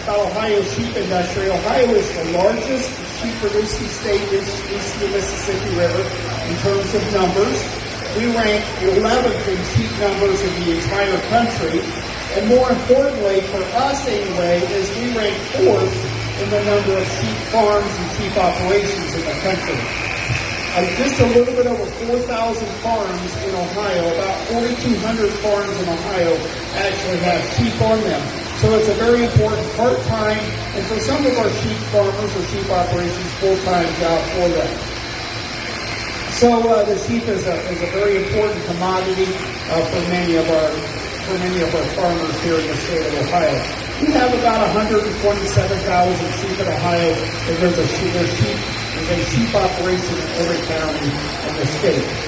about Ohio's sheep industry. Ohio is the largest sheep producing state east of the Mississippi River in terms of numbers. We rank 11th in sheep numbers in the entire country. And more importantly, for us anyway, is we rank 4th in the number of sheep farms and sheep operations in the country. Just a little bit over 4,000 farms in Ohio, about 4,200 farms in Ohio actually have sheep on them. So it's a very important part-time, and for some of our sheep farmers or sheep operations, full-time job for them. So the sheep is a very important commodity for many of our farmers here in the state of Ohio. We have about 127,000 sheep in Ohio, and there's a sheep operation in every county in the state.